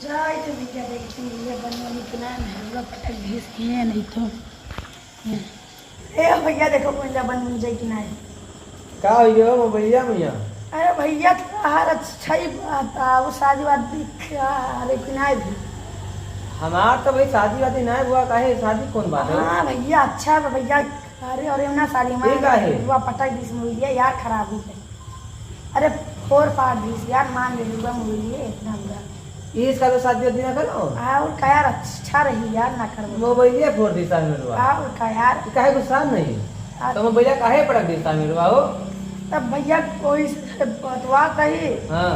जाए तो भैया देखते हैं भैया बनवानी किना हलवा पटक भेज किए नहीं तो ए भैया देखो मुझे बन जाए कि नहीं का हो गयो भैया भैया अरे भैया हर अच्छा ही वो शादी बात अरे किनाए भी हमार तो भाई शादी वादी ना हुआ काहे शादी कौन बात है। हाँ भैया अच्छा है भैया। अरे और ना साड़ी में पटक दी मुझे यार खराब हुई है। अरे फोर पार्ट दी यार मान ले लूँगा मुझे इतना बुरा इसका तो शादी वादी ना करो। हाँ और का यार अच्छा रही यार ना कर मोबाइल फोड़ दी शादी में हाँ और का यार काहे गुस्सा नहीं तो मोबाइल काहे पटक दी शादी में हो तब भैया कोई बतवा कही हाँ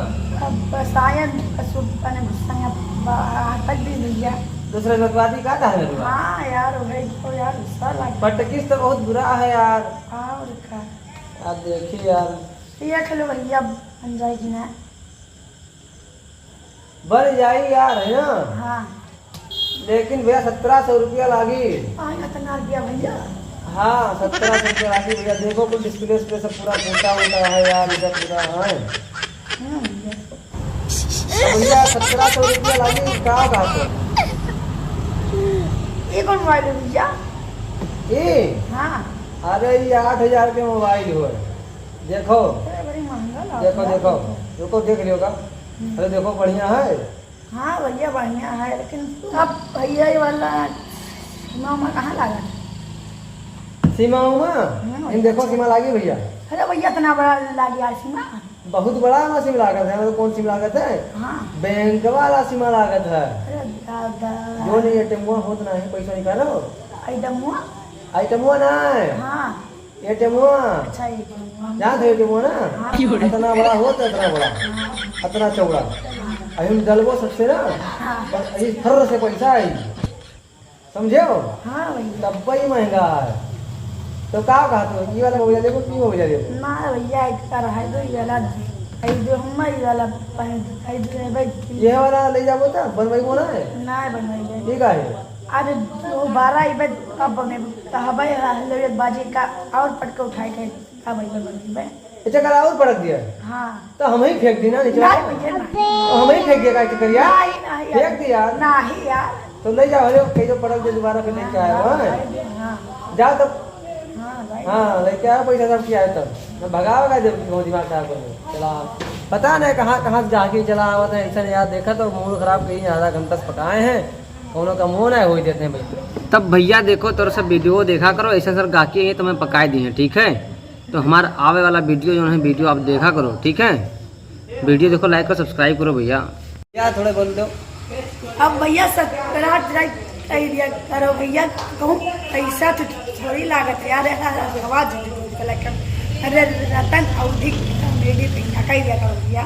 शायद तक भी भैया दूसरे बतवादी का था मेरे हाँ यार भाई तो यार गुस्सा लगा पटकिस तो बहुत बुरा है यार। हाँ और का आप देखिए यार ये चलो भैया बन जाएगी ना बन जाई यार है ना। हाँ लेकिन भैया 1700 रुपया लागी। इतना दिया भैया। हाँ 1700 रुपया लागी भैया। देखो कुछ डिस्प्ले पे सब पूरा टूटा उटा है यार इधर पूरा है भैया 1700 रुपया लागी का बात ये कौन मोबाइल है भैया? ये हाँ अरे ये 8000 के मोबाइल हो देखो बड़ी महंगा देखो देखो देखो देख लियो का। अरे देखो बढ़िया है। हाँ भैया बढ़िया है लेकिन अब भैया ये वाला सीमा कहाँ लगा सीमा हुआ इन देखो सीमा लागी भैया। अरे भैया इतना बड़ा लागी यार सीमा बहुत बड़ा ना सिम लागत है। मतलब कौन सिम लागत है? हाँ बैंक वाला सिम लागत है। अरे दादा जो नहीं एटीएम होत ना है पैसा निकालो आइटम ना हाँ एटीएम अच्छा ये जान थे एटीएम ना इतना बड़ा होता इतना बड़ा इतना चौड़ा अभी डलबो सबसे ना बस इस फर से पैसा आई समझे हो। हाँ भैया तब ही महंगा है तो का कहा तो ये वाला मोबाइल देखो की मोबाइल देखो ना भैया एक कर है दो ये वाला आई दो हम ये वाला आई दो भाई ये वाला ले जाबो त बनवाई को ना है ना बनवाई ठीक है। अरे 12 इबे कब बने हबे हलवे बाजी का और पटके उठाए के का भाई बनवाई अच्छा कल और पड़क दिया हाँ तो हम ही फेंक दी ना नीचे नहीं भैया तो हम ही फेंक दिया का करिया नहीं फेंक दी यार नहीं यार तो ले जाओ ले कहीं तो पड़क दे दोबारा फिर लेके आए हो हाँ जाओ तब हाँ भाई हाँ लेके आया पैसा सब किया है तब मैं भगावेगा जब दिमाग खराब कर चला पता नहीं कहाँ से जाके चला आवत है ऐसा यार देखा तो मूड खराब कहीं आधा घंटा से पकाए हैं दोनों का मुँह ना हो देते हैं भाई। तब भैया देखो तो सब वीडियो देखा करो ऐसा सर गाके हैं तो मैं पकाए दी हैं ठीक है। तो हमारा आवे वाला वीडियो जो है वीडियो आप देखा करो ठीक है। वीडियो देखो लाइक करो सब्सक्राइब करो भैया यार थोड़े बोल दो। अब भैया सब्सक्राइब कर दिया करो भैया कहूँ पैसा तो थोड़ी लागत यार आवाज अरे रतन अवधि कॉमेडी भैया कर दिया करो भैया।